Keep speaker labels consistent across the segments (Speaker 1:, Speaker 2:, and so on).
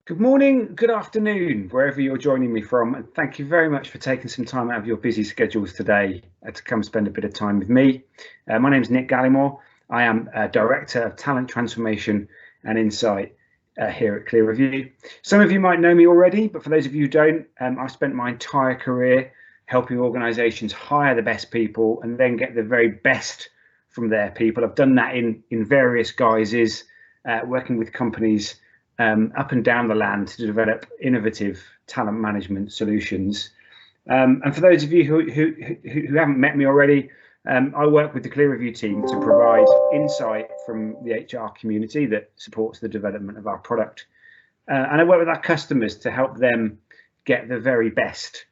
Speaker 1: Good morning, good afternoon, wherever you're joining me from, and thank you very much for taking some time out of your busy schedules today to come spend a bit of time with me. My name is Nick Gallimore. I am Director of Talent Transformation and Insight here at Clear Review. Some of you might know me already, but for those of you who don't, I've spent my entire career helping organisations hire the best people and then get the very best from their people. I've done that in various guises, working with companies up and down the land to develop innovative talent management solutions. And for those of you who haven't met me already, I work with the Clear Review team to provide insight from the HR community that supports the development of our product. And I work with our customers to help them get the very best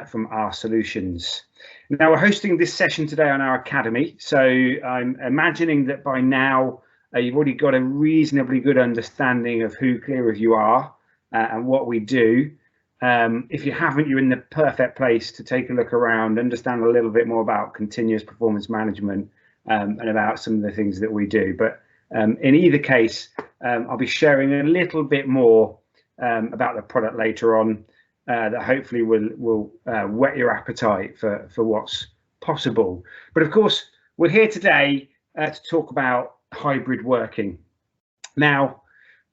Speaker 1: from our solutions. Now, we're hosting this session today on our Academy, so I'm imagining that by now you've already got a reasonably good understanding of who Clear Review are and what we do. If you haven't, you're in the perfect place to take a look around, understand a little bit more about continuous performance management and about some of the things that we do. But in either case, I'll be sharing a little bit more about the product later on that hopefully will whet your appetite for what's possible. But of course, we're here today to talk about hybrid working. Now,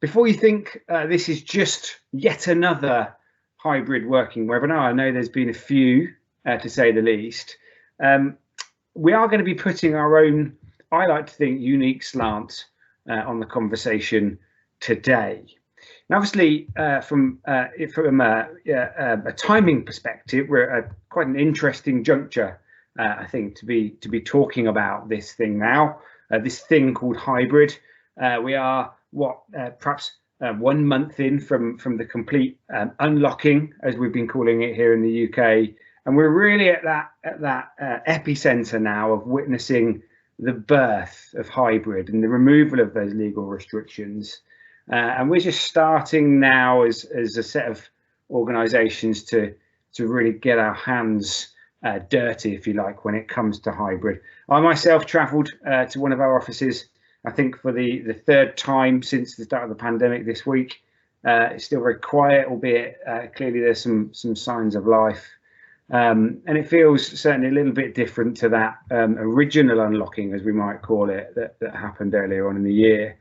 Speaker 1: before you think this is just yet another hybrid working webinar, I know there's been a few to say the least. We are going to be putting our own, I like to think, unique slant on the conversation today. Now, obviously, from a timing perspective, we're at quite an interesting juncture, I think, to be talking about this thing now. This thing called hybrid. We are perhaps 1 month in from the complete unlocking, as we've been calling it here in the UK, and we're really at that epicenter now of witnessing the birth of hybrid and the removal of those legal restrictions. And we're just starting now as a set of organisations to really get our hands dirty, if you like, when it comes to hybrid. I myself travelled to one of our offices, I think for the third time since the start of the pandemic this week. It's still very quiet, albeit clearly there's some signs of life. And it feels certainly a little bit different to that original unlocking, as we might call it, that happened earlier on in the year.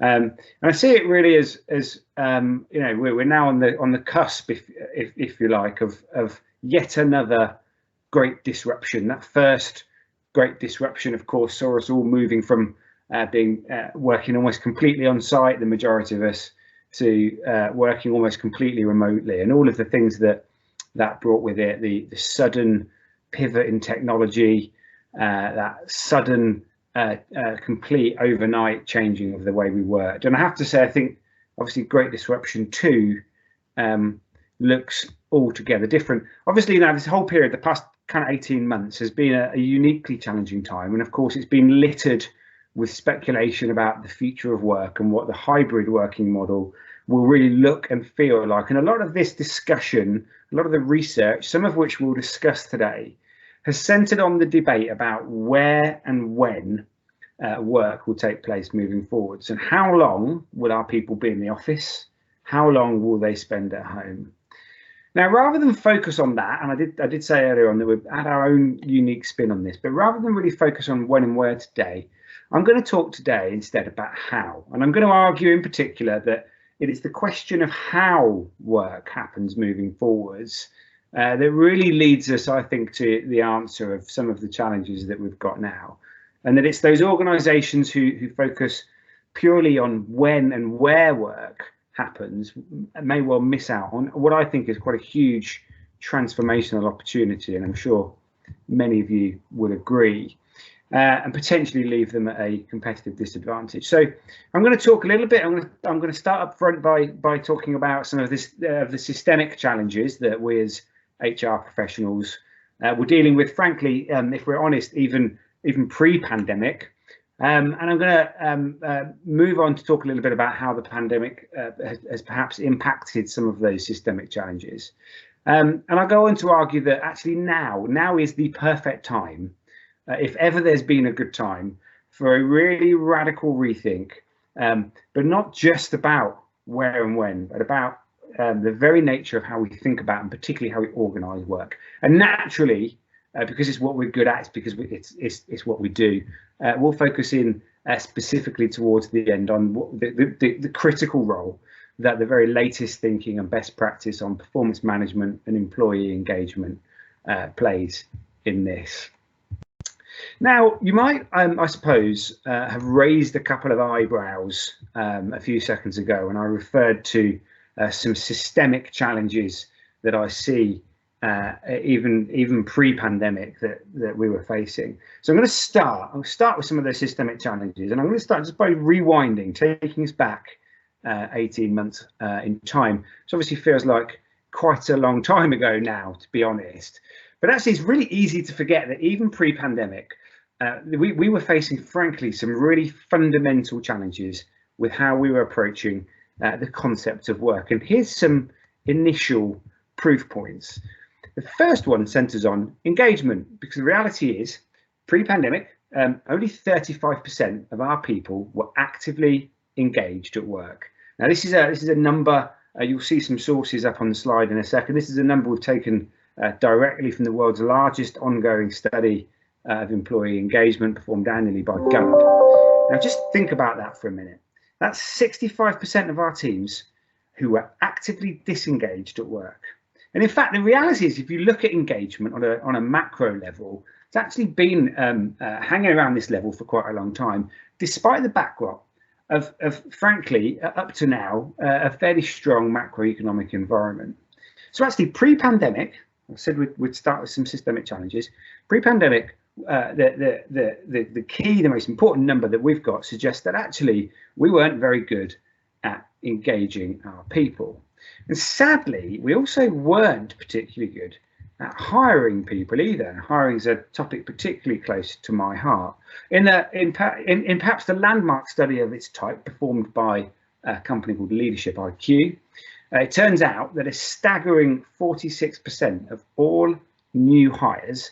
Speaker 1: And I see it really as you know, we're now on the cusp, if you like, of yet another great disruption. That first great disruption, of course, saw us all moving from working almost completely on site, the majority of us, to working almost completely remotely, and all of the things that brought with it, the sudden pivot in technology, that sudden complete overnight changing of the way we worked. And I have to say, I think obviously Great Disruption 2 looks altogether different. Obviously now this whole period, the past kind of 18 months, has been a uniquely challenging time, and of course it's been littered with speculation about the future of work and what the hybrid working model will really look and feel like. And a lot of this discussion, a lot of the research, some of which we'll discuss today, has centered on the debate about where and when work will take place moving forwards, and how long will our people be in the office, how long will they spend at home. Now, rather than focus on that, and I did say earlier on that we've had our own unique spin on this, but rather than really focus on when and where today, I'm going to talk today instead about how. And I'm going to argue in particular that it is the question of how work happens moving forwards that really leads us, I think, to the answer of some of the challenges that we've got now. And that it's those organisations who focus purely on when and where work happens may well miss out on what I think is quite a huge transformational opportunity, and I'm sure many of you will agree, and potentially leave them at a competitive disadvantage. So I'm going to talk a little bit. I'm going to start up front by talking about some of the systemic challenges that we as HR professionals were dealing with, frankly, if we're honest, even pre-pandemic. And I'm going to move on to talk a little bit about how the pandemic has perhaps impacted some of those systemic challenges. And I'll go on to argue that actually now is the perfect time, if ever there's been a good time, for a really radical rethink, but not just about where and when, but about the very nature of how we think about and particularly how we organise work. And naturally, because it's what we're good at, it's because it's what we do, we'll focus in specifically towards the end on what the critical role that the very latest thinking and best practice on performance management and employee engagement plays in this. Now, you might, I suppose, have raised a couple of eyebrows a few seconds ago when I referred to some systemic challenges that I see even pre-pandemic that we were facing. So I'll start with some of those systemic challenges, and I'm going to start just by rewinding, taking us back 18 months in time, which obviously feels like quite a long time ago now, to be honest. But actually, it's really easy to forget that even pre-pandemic, we were facing, frankly, some really fundamental challenges with how we were approaching the concept of work. And here's some initial proof points. The first one centres on engagement, because the reality is, pre-pandemic, only 35% of our people were actively engaged at work. Now, this is a number, you'll see some sources up on the slide in a second. This is a number we've taken directly from the world's largest ongoing study of employee engagement performed annually by Gallup. Now, just think about that for a minute. That's 65% of our teams who were actively disengaged at work. And in fact, the reality is, if you look at engagement on a macro level, it's actually been hanging around this level for quite a long time, despite the backdrop of frankly, up to now, a fairly strong macroeconomic environment. So actually, pre-pandemic, I said we'd start with some systemic challenges. Pre-pandemic, the key, the most important number that we've got suggests that actually we weren't very good at engaging our people. And sadly, we also weren't particularly good at hiring people either. Hiring is a topic particularly close to my heart. In perhaps the landmark study of its type performed by a company called Leadership IQ, it turns out that a staggering 46% of all new hires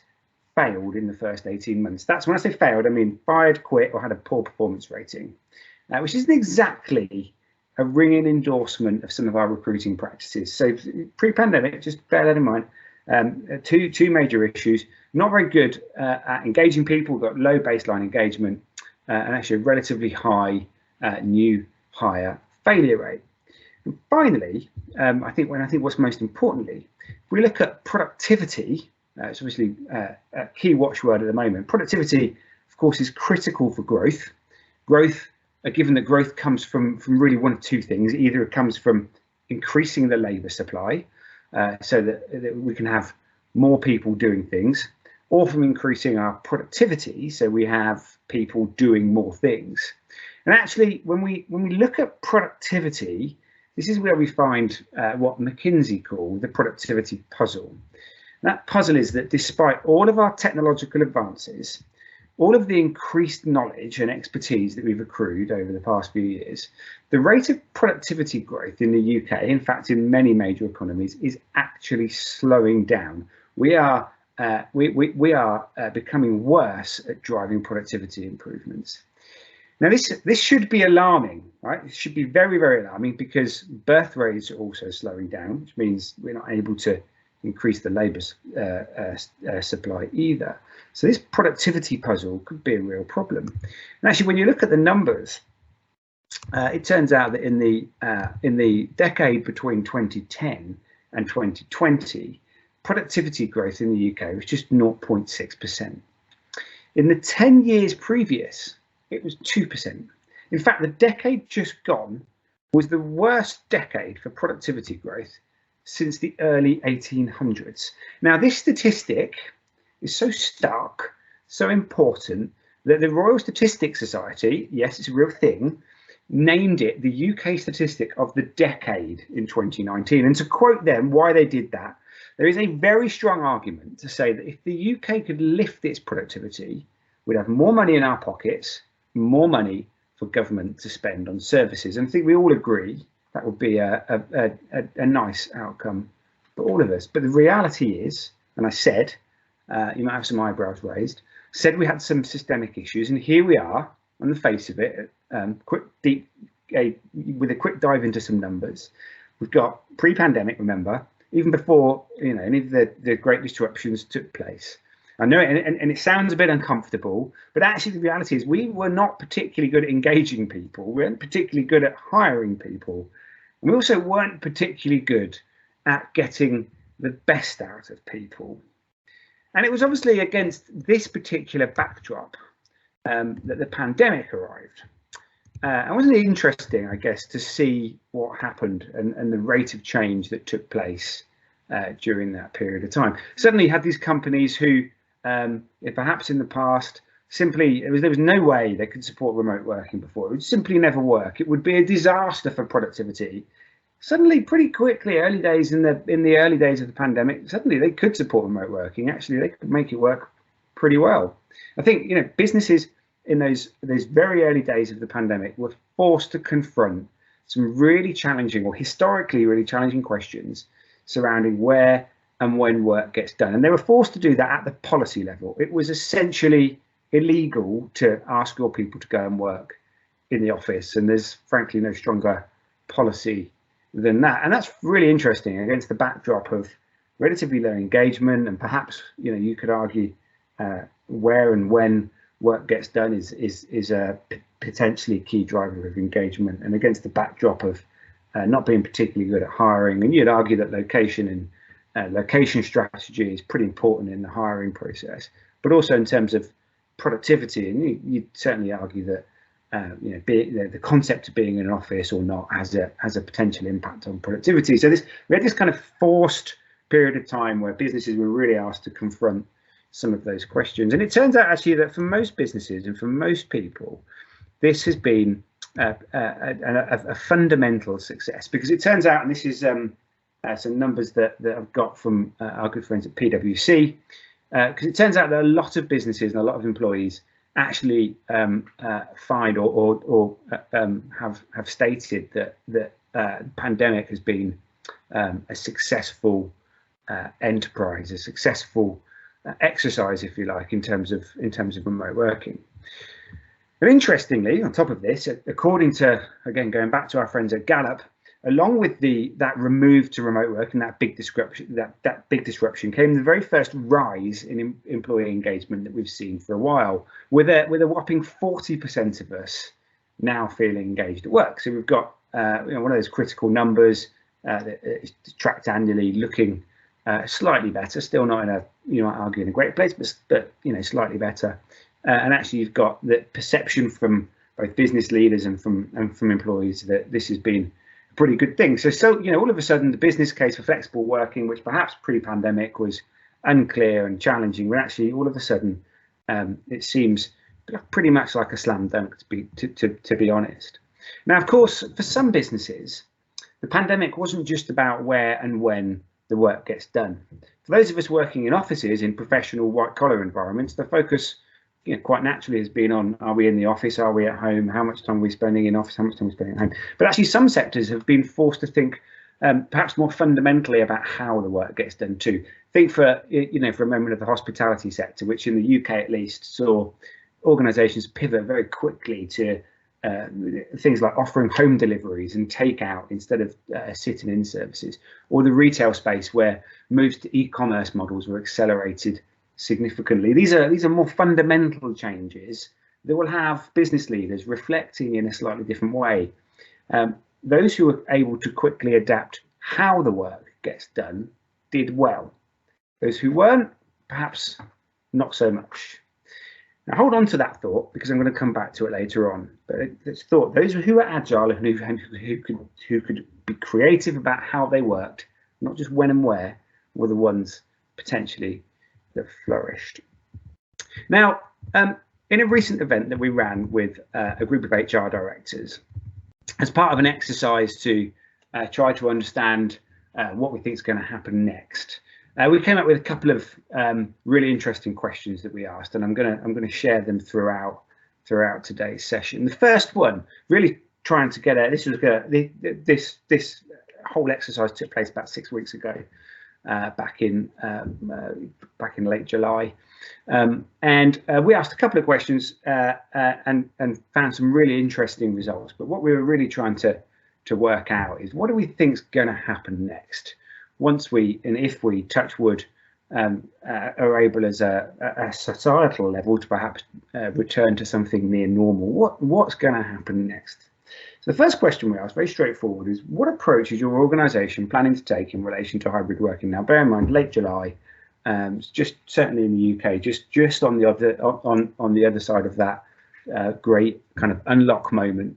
Speaker 1: failed in the first 18 months. That's, when I say failed, I mean fired, quit, or had a poor performance rating, which isn't exactly a ringing endorsement of some of our recruiting practices. So pre-pandemic, just bear that in mind, two major issues: not very good at engaging people, got low baseline engagement, and actually a relatively high new hire failure rate. And finally, I think what's most importantly, if we look at productivity, it's obviously a key watchword at the moment. Productivity, of course, is critical for growth. Given that growth comes from really one of two things: either it comes from increasing the labour supply, so that we can have more people doing things, or from increasing our productivity, so we have people doing more things. And actually, when we look at productivity, this is where we find what McKinsey call the productivity puzzle. That puzzle is that despite all of our technological advances, all of the increased knowledge and expertise that we've accrued over the past few years, the rate of productivity growth in the UK, in fact, in many major economies, is actually slowing down. We are becoming worse at driving productivity improvements. Now, this should be alarming, right? It should be very, very alarming, because birth rates are also slowing down, which means we're not able to increase the labour supply either. So this productivity puzzle could be a real problem. And actually, when you look at the numbers, it turns out that in the decade between 2010 and 2020, productivity growth in the UK was just 0.6%. In the 10 years previous, it was 2%. In fact, the decade just gone was the worst decade for productivity growth since the early 1800s. Now, this statistic is so stark, so important, that the Royal Statistics Society, yes, it's a real thing, named it the UK statistic of the decade in 2019. And to quote them, why they did that, there is a very strong argument to say that if the UK could lift its productivity, we'd have more money in our pockets, more money for government to spend on services. And I think we all agree that would be a nice outcome for all of us. But the reality is, and I said, you might have some eyebrows raised, said we had some systemic issues, and here we are on the face of it. Quick deep with a quick dive into some numbers, we've got pre-pandemic, remember, even before any of the great disruptions took place. I know, and it sounds a bit uncomfortable, but actually the reality is we were not particularly good at engaging people. We weren't particularly good at hiring people. And we also weren't particularly good at getting the best out of people. And it was obviously against this particular backdrop that the pandemic arrived. And wasn't it interesting, I guess, to see what happened and the rate of change that took place during that period of time. Suddenly you had these companies who, perhaps in the past, simply there was no way they could support remote working before. It would simply never work. It would be a disaster for productivity. Suddenly, pretty quickly, in the early days of the pandemic, suddenly they could support remote working. Actually, they could make it work pretty well. I think businesses in those very early days of the pandemic were forced to confront some really challenging, or historically really challenging, questions surrounding where and when work gets done. And they were forced to do that at the policy level. It was essentially illegal to ask your people to go and work in the office. And there's frankly no stronger policy than that. And that's really interesting against the backdrop of relatively low engagement. And perhaps, you could argue where and when work gets done is a potentially key driver of engagement, and against the backdrop of not being particularly good at hiring. And you'd argue that location and location strategy is pretty important in the hiring process, but also in terms of productivity. And you'd certainly argue that the concept of being in an office or not has a potential impact on productivity. So we had this kind of forced period of time where businesses were really asked to confront some of those questions. And it turns out actually that for most businesses and for most people, this has been a fundamental success, because it turns out, and this is some numbers that I've got from our good friends at PwC, because it turns out that a lot of businesses and a lot of employees actually find or have stated that the pandemic has been a successful enterprise, a successful exercise, if you like, in terms of remote working. And interestingly, on top of this, according to, again, going back to our friends at Gallup, along with that remove to remote work and that big disruption came the very first rise in employee engagement that we've seen for a while, with a whopping 40% of us now feeling engaged at work. So we've got one of those critical numbers that is tracked annually, looking slightly better, still not in arguing a great place, but slightly better. And actually, you've got the perception from both business leaders and from employees that this has been a pretty good thing. So all of a sudden, the business case for flexible working, which perhaps pre-pandemic was unclear and challenging, but actually all of a sudden it seems pretty much like a slam dunk, to be honest. Now, of course, for some businesses, the pandemic wasn't just about where and when the work gets done. For those of us working in offices, in professional white-collar environments, the focus quite naturally has been on, are we in the office, are we at home, how much time are we spending in office, how much time are we spending at home. But actually some sectors have been forced to think perhaps more fundamentally about how the work gets done too. Think for a moment of the hospitality sector, which in the UK at least saw organisations pivot very quickly to things like offering home deliveries and takeout instead of sit-in in services, or the retail space where moves to e-commerce models were accelerated significantly. These are more fundamental changes that will have business leaders reflecting in a slightly different way. Those who were able to quickly adapt how the work gets done did well. Those who weren't, perhaps not so much. Now hold on to that thought, because I'm going to come back to it later on. But it's thought those who are agile and who could be creative about how they worked, not just when and where, were the ones potentially that flourished. Now, in a recent event that we ran with a group of HR directors, as part of an exercise to try to understand what we think is going to happen next, we came up with a couple of really interesting questions that we asked, and I'm going to share them throughout today's session. The first one, really trying to get at this whole exercise took place about 6 weeks ago. back in late July. And we asked a couple of questions and found some really interesting results. But what we were really trying to work out is, what do we think is going to happen next once we, and if we, touch wood, are able as a societal level to perhaps return to something near normal. What's going to happen next? So the first question we asked, very straightforward, is what approach is your organisation planning to take in relation to hybrid working? Now, bear in mind, late July, just certainly in the UK, just on the other side of that great kind of unlock moment.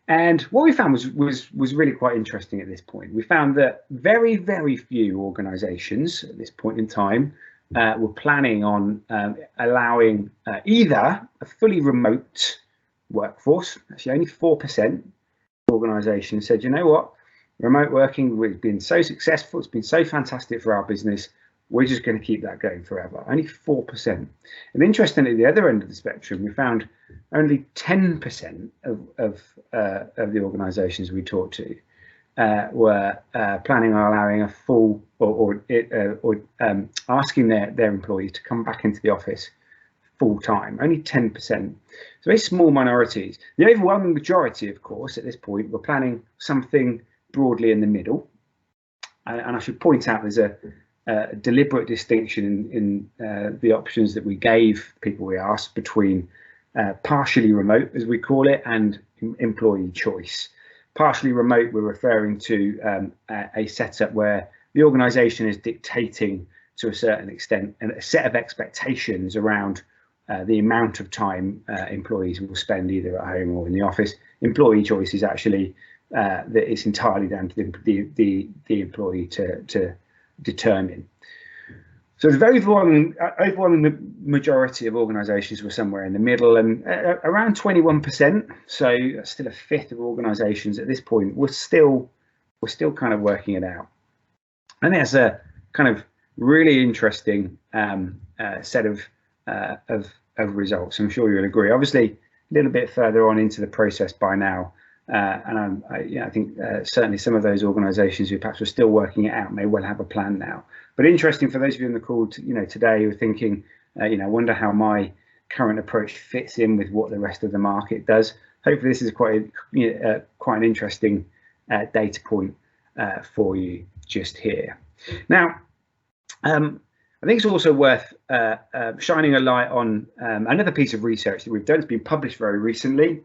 Speaker 1: And what we found was really quite interesting at this point. We found that very, very few organisations at this point in time were planning on allowing either a fully remote workforce. Actually, only 4% of organisations said, you know what, remote working, we've been so successful, it's been so fantastic for our business, we're just going to keep that going forever. Only 4%. And interestingly, at the other end of the spectrum, we found only 10% of the organisations we talked to were planning on allowing a full or asking their employees to come back into the office full time. Only 10%. So very small minorities. The overwhelming majority, of course, at this point, were planning something broadly in the middle. And I should point out there's a deliberate distinction in the options that we gave people we asked between partially remote, as we call it, and employee choice. Partially remote, we're referring to a setup where the organisation is dictating to a certain extent and a set of expectations around the amount of time employees will spend either at home or in the office. Employee choice is actually that it's entirely down to the employee to determine. So the very overwhelming majority of organisations were somewhere in the middle, and around 21%, so that's still a fifth of organisations at this point, we're still kind of working it out. And that's a kind of really interesting set of results. I'm sure you'll agree. Obviously, a little bit further on into the process by now. And I think certainly some of those organisations who perhaps were still working it out may well have a plan now. But interesting for those of you on the call, today who are thinking, I wonder how my current approach fits in with what the rest of the market does. Hopefully, this is quite an interesting data point for you just here. Now, I think it's also worth shining a light on another piece of research that we've done. It's been published very recently.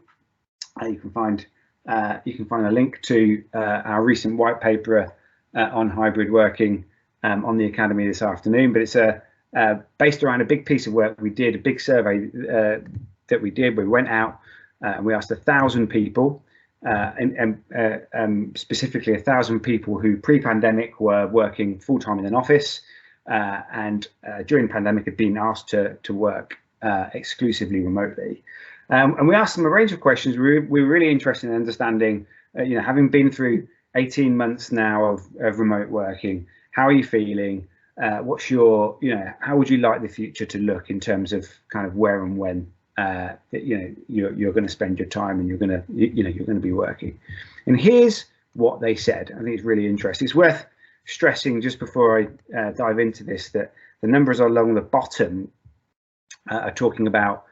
Speaker 1: You can find a link to our recent white paper on hybrid working on the Academy this afternoon. But it's based around a big piece of work we did, a big survey that we did. We went out and we asked 1,000 people, and specifically 1,000 people who pre-pandemic were working full-time in an office and during the pandemic had been asked to work exclusively remotely. And we asked them a range of questions. We were really interested in understanding, having been through 18 months now of remote working, how are you feeling? What's your, how would you like the future to look in terms of kind of where and when, you're going to spend your time and you're going to be working. And here's what they said. I think it's really interesting. It's worth stressing just before I dive into this that the numbers along the bottom are talking about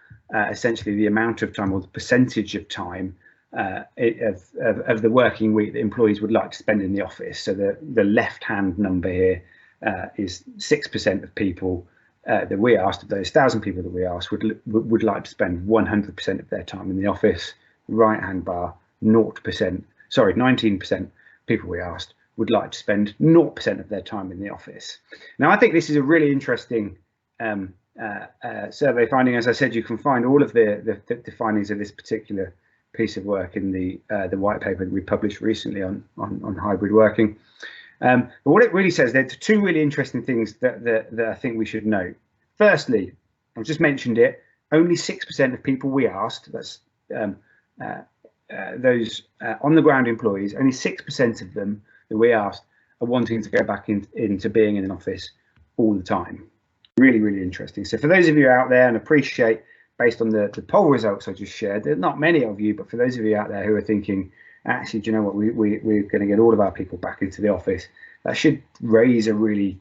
Speaker 1: essentially the amount of time or the percentage of time of the working week that employees would like to spend in the office. So the left-hand number here is 6% of people that we asked, of those 1,000 people that we asked, would like to spend 100% of their time in the office. Right-hand bar, 19% people we asked would like to spend 0% of their time in the office. Now, I think this is a really interesting survey finding. As I said, you can find all of the findings of this particular piece of work in the white paper that we published recently on hybrid working. But what it really says, there's two really interesting things that I think we should note. Firstly, I've just mentioned it, only 6% of people we asked, that's those on the ground employees, only 6% of them that we asked are wanting to go back into being in an office all the time. Really, really interesting. So for those of you out there, and appreciate based on the poll results I just shared, there's not many of you, but for those of you out there who are thinking, actually, do you know what, we're going to get all of our people back into the office. That should raise a really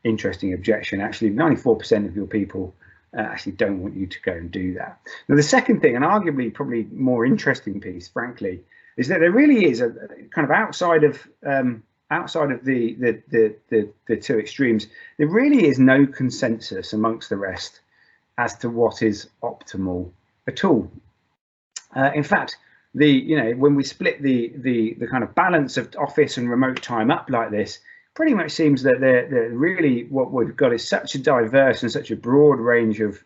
Speaker 1: interesting objection. Actually, 94% of your people actually don't want you to go and do that. Now, the second thing, and arguably probably more interesting piece, frankly, is that there really is a kind of outside of the two extremes, there really is no consensus amongst the rest as to what is optimal at all. In fact, when we split the kind of balance of office and remote time up like this, pretty much seems that they're really, what we've got is such a diverse and such a broad range of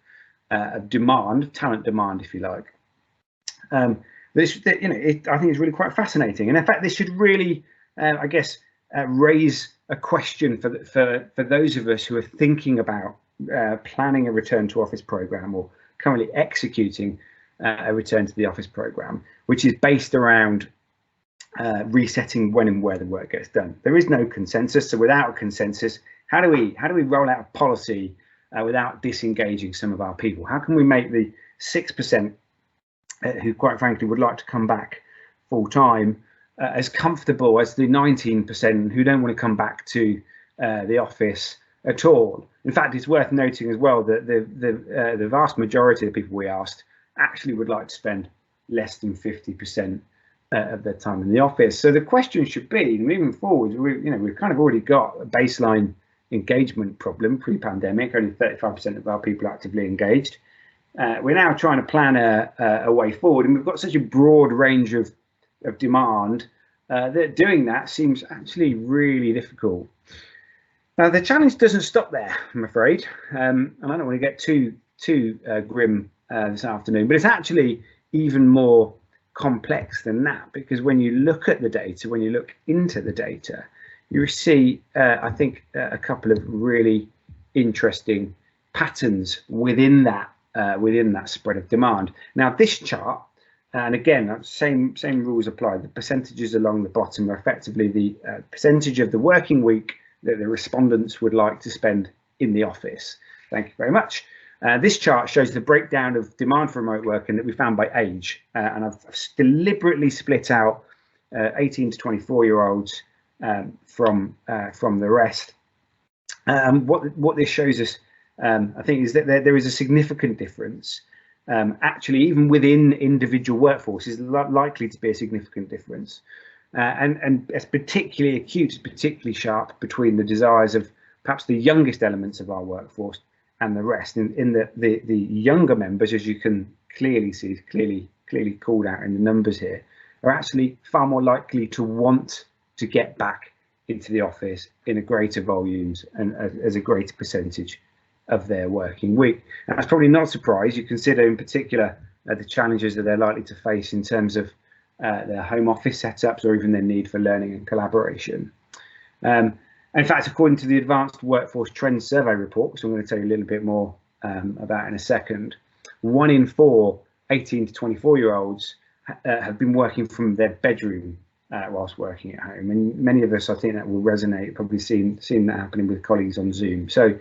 Speaker 1: demand, talent demand, if you like. I think it's really quite fascinating, and in fact, this should really, I guess, raise a question for those of us who are thinking about planning a return to office program or currently executing a return to the office program, which is based around resetting when and where the work gets done. There is no consensus, so without a consensus, how do we roll out a policy without disengaging some of our people? How can we make the 6% who, quite frankly, would like to come back full time as comfortable as the 19% who don't want to come back to the office at all? In fact, it's worth noting as well that the vast majority of the people we asked actually would like to spend less than 50% of their time in the office. So the question should be, moving forward, we've kind of already got a baseline engagement problem pre-pandemic. Only 35% of our people actively engaged. We're now trying to plan a way forward, and we've got such a broad range of demand that doing that seems actually really difficult. Now, the challenge doesn't stop there, I'm afraid, and I don't want to get too grim this afternoon, but it's actually even more complex than that, because when you look at the data, when you look into the data, you see, I think, a couple of really interesting patterns within that spread of demand. Now, this chart, and again, same rules apply. The percentages along the bottom are effectively the percentage of the working week that the respondents would like to spend in the office. Thank you very much. This chart shows the breakdown of demand for remote working that we found by age, and I've deliberately split out 18 to 24-year-olds from the rest. What this shows us, I think, is that there is a significant difference. Actually, even within individual workforces, likely to be a significant difference, and it's particularly acute, particularly sharp between the desires of perhaps the youngest elements of our workforce and the rest. In the younger members, as you can clearly see, clearly called out in the numbers here, are actually far more likely to want to get back into the office in a greater volumes and as a greater percentage of their working week. And that's probably not a surprise. You consider in particular the challenges that they're likely to face in terms of their home office setups or even their need for learning and collaboration. In fact, according to the Advanced Workforce Trends Survey report, which I'm going to tell you a little bit more about in a second, 1 in 4 18 to 24-year-olds have been working from their bedroom whilst working at home. And many of us, I think that will resonate, probably seen that happening with colleagues on Zoom. So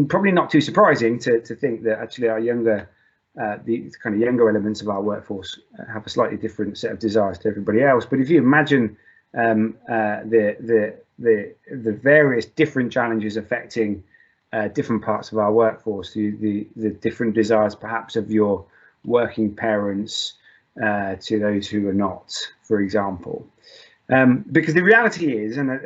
Speaker 1: probably not too surprising to think that actually our younger, the kind of younger elements of our workforce have a slightly different set of desires to everybody else. But if you imagine the various different challenges affecting different parts of our workforce, the different desires perhaps of your working parents to those who are not, for example. Because the reality is, and I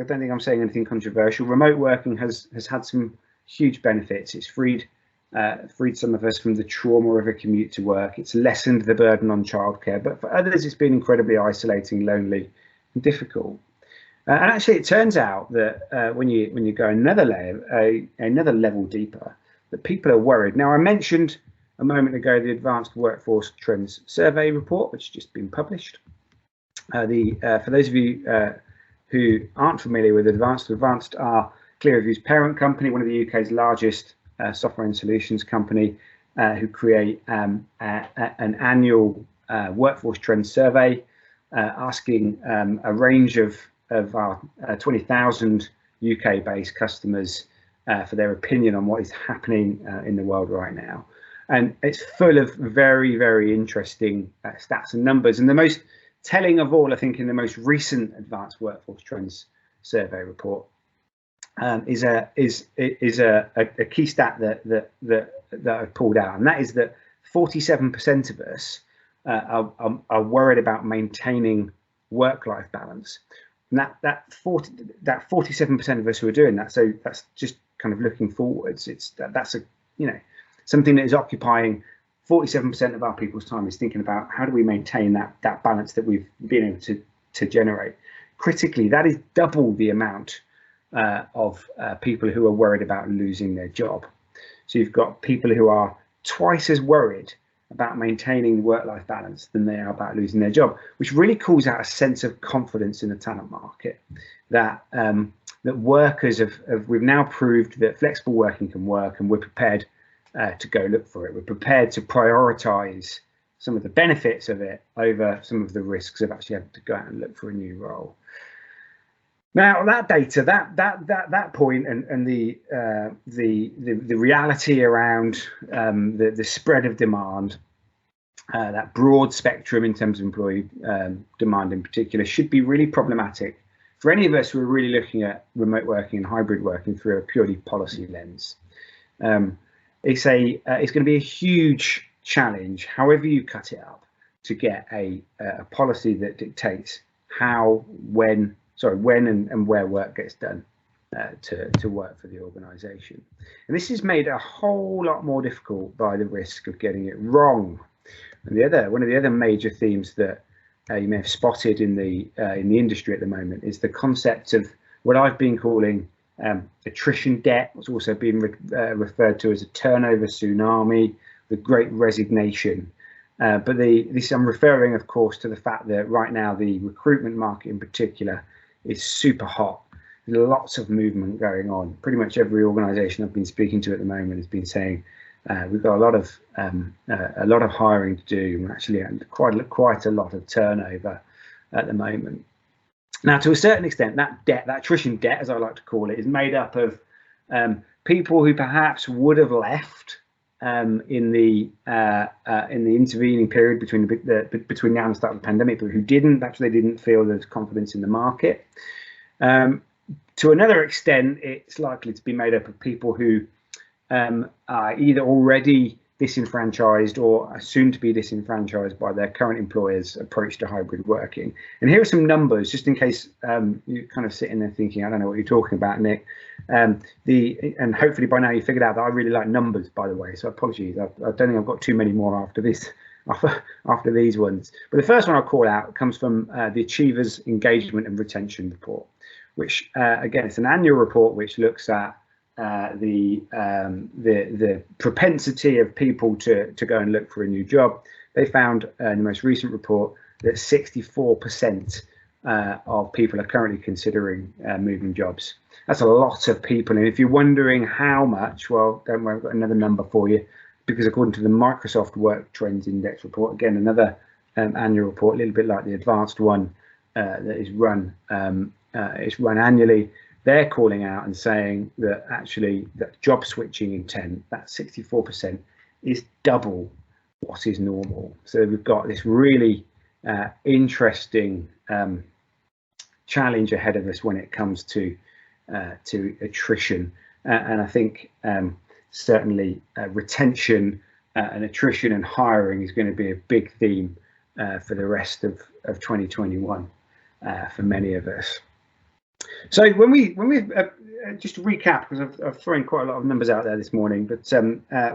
Speaker 1: don't think I'm saying anything controversial, remote working has had some huge benefits. It's freed some of us from the trauma of a commute to work. It's lessened the burden on childcare, but for others it's been incredibly isolating, lonely and difficult. And actually, it turns out that when you go another level deeper, that people are worried. Now, I mentioned a moment ago the Advanced Workforce Trends Survey report, which has just been published. For those of you who aren't familiar with Advanced are ClearReview's parent company, one of the UK's largest software and solutions company, who create an annual workforce trends survey, asking a range of our 20,000 UK-based customers for their opinion on what is happening in the world right now. And it's full of very, very interesting stats and numbers. And the most telling of all, I think, in the most recent Advanced Workforce Trends survey report is a key stat that I've pulled out, and that is that 47% of us are worried about maintaining work-life balance. And that 47% of us who are doing that, so that's just kind of looking forwards. That's something that is occupying 47% of our people's time, is thinking about how do we maintain that balance that we've been able to generate. Critically, that is double the amount of people who are worried about losing their job. So you've got people who are twice as worried about maintaining work-life balance than they are about losing their job, which really calls out a sense of confidence in the talent market, that workers we've now proved that flexible working can work, and we're prepared to go look for it. We're prepared to prioritize some of the benefits of it over some of the risks of actually having to go out and look for a new role. Now, that data, that point, and the reality around the spread of demand, that broad spectrum in terms of employee demand in particular, should be really problematic for any of us who are really looking at remote working and hybrid working through a purely policy lens. It's going to be a huge challenge, however you cut it up, to get a policy that dictates when and where work gets done to work for the organisation. And this is made a whole lot more difficult by the risk of getting it wrong. And one of the other major themes that you may have spotted in the industry at the moment is the concept of what I've been calling attrition debt. It's also been referred to as a turnover tsunami, the Great Resignation. But I'm referring, of course, to the fact that right now the recruitment market in particular is super hot. There's lots of movement going on. Pretty much every organisation I've been speaking to at the moment has been saying we've got a lot of hiring to do, and actually quite a lot of turnover at the moment. Now, to a certain extent, that attrition debt, as I like to call it, is made up of people who perhaps would have left in the intervening period between now and the start of the pandemic, but who didn't. Perhaps they didn't feel there's confidence in the market. To another extent, it's likely to be made up of people who are either already disenfranchised or are soon to be disenfranchised by their current employer's approach to hybrid working. And here are some numbers, just in case you're kind of sitting there thinking, I don't know what you're talking about, Nick. And hopefully by now you figured out that I really like numbers, by the way. So apologies, I don't think I've got too many more after these ones. But the first one I'll call out comes from the Achievers Engagement and Retention Report, which again, it's an annual report which looks at the propensity of people to go and look for a new job. They found in the most recent report that 64% of people are currently considering moving jobs. That's a lot of people. And if you're wondering how much, well, don't worry, I've got another number for you, because according to the Microsoft Work Trends Index report, again, another annual report, a little bit like the advanced one that is run annually, they're calling out and saying that actually that job switching intent, that 64%, is double what is normal. So we've got this really interesting challenge ahead of us when it comes to attrition, and I think certainly retention and attrition and hiring is going to be a big theme for the rest of 2021 for many of us. So when we just to recap, because I've thrown quite a lot of numbers out there this morning, but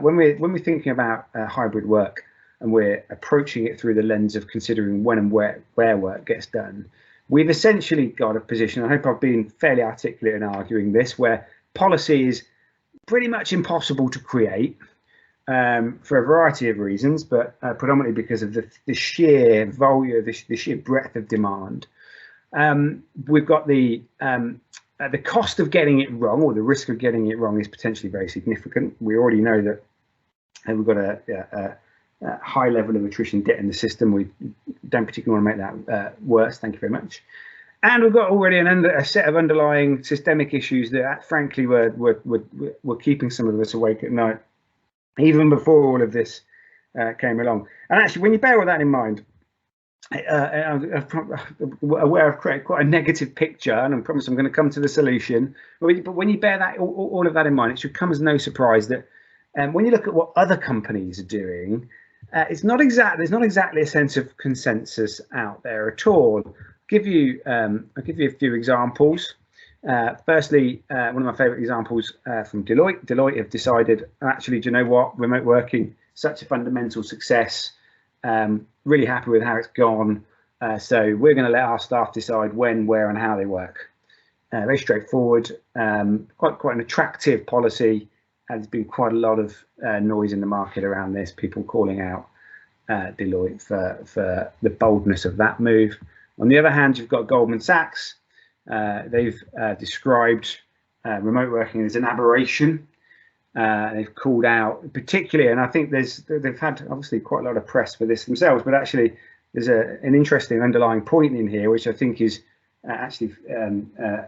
Speaker 1: when we're thinking about hybrid work and we're approaching it through the lens of considering when and where work gets done, we've essentially got a position, I hope I've been fairly articulate in arguing this, where policy is pretty much impossible to create for a variety of reasons, but predominantly because of the sheer volume, the sheer breadth of demand. We've got the cost of getting it wrong, or the risk of getting it wrong, is potentially very significant. We already know that we've got a high level of attrition debt in the system. We don't particularly want to make that worse. Thank you very much. And we've got already a set of underlying systemic issues that, frankly, were keeping some of us awake at night even before all of this came along. And actually, when you bear all that in mind, I'm aware I've created quite a negative picture, and I promise I'm going to come to the solution. But when you bear that all of that in mind, it should come as no surprise that when you look at what other companies are doing, there's not exactly a sense of consensus out there at all. I'll give you a few examples. Firstly, one of my favourite examples from Deloitte. Deloitte have decided, actually, do you know what? Remote working, such a fundamental success. Really happy with how it's gone. So we're going to let our staff decide when, where, and how they work. Very straightforward. Quite an attractive policy. There's been quite a lot of noise in the market around this. People calling out Deloitte for the boldness of that move. On the other hand, you've got Goldman Sachs. They've described remote working as an aberration. They've called out particularly, and I think they've had obviously quite a lot of press for this themselves, but actually there's an interesting underlying point in here, which I think is actually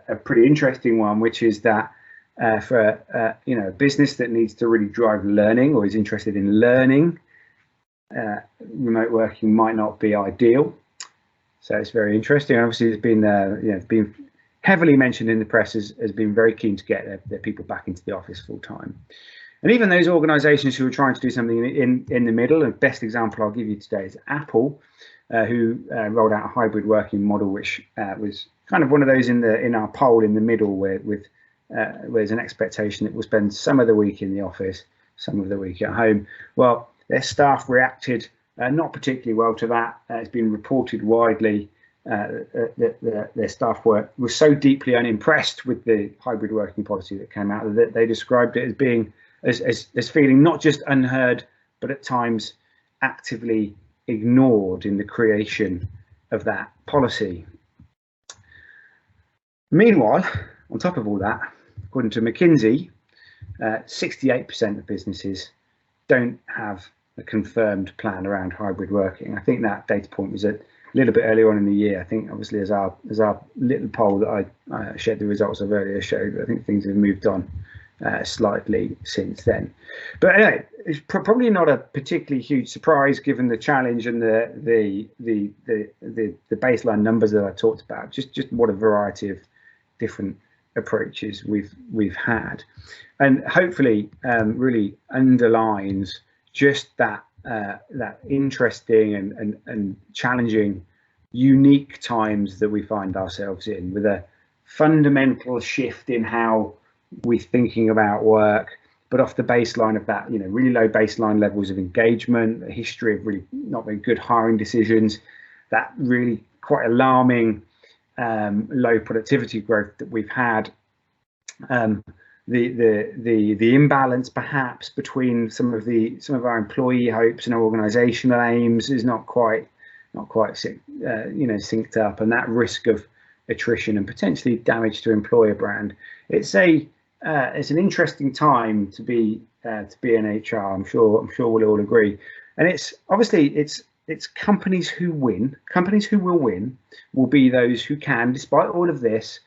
Speaker 1: a pretty interesting one, which is that for a business that needs to really drive learning or is interested in learning, remote working might not be ideal. So it's very interesting. Obviously, it's been heavily mentioned in the press has been very keen to get their people back into the office full time. And even those organizations who are trying to do something in the middle, and the best example I'll give you today is Apple, who rolled out a hybrid working model, which was kind of one of those in our poll in the middle, where there's an expectation that we'll spend some of the week in the office, some of the week at home. Well, their staff reacted not particularly well to that. It's been reported widely that their staff were so deeply unimpressed with the hybrid working policy that came out that they described it as being as feeling not just unheard, but at times actively ignored in the creation of that policy. Meanwhile, on top of all that, according to McKinsey, 68% of businesses don't have a confirmed plan around hybrid working. I think that data point was a little bit earlier on in the year. I think obviously as our little poll that I shared the results of earlier showed, I think things have moved on slightly since then. But anyway, it's probably not a particularly huge surprise given the challenge and the baseline numbers that I talked about. Just what a variety of different approaches we've had, and hopefully really underlines just that interesting and challenging, unique times that we find ourselves in, with a fundamental shift in how we're thinking about work, but off the baseline of that, really low baseline levels of engagement, a history of really not very good hiring decisions, that really quite alarming low productivity growth that we've had. The imbalance perhaps between some of our employee hopes and our organizational aims is not quite synced up, and that risk of attrition and potentially damage to employer brand. It's an interesting time to be in HR. I'm sure we'll all agree. And it's companies who win. Companies who will win will be those who can, despite all of this,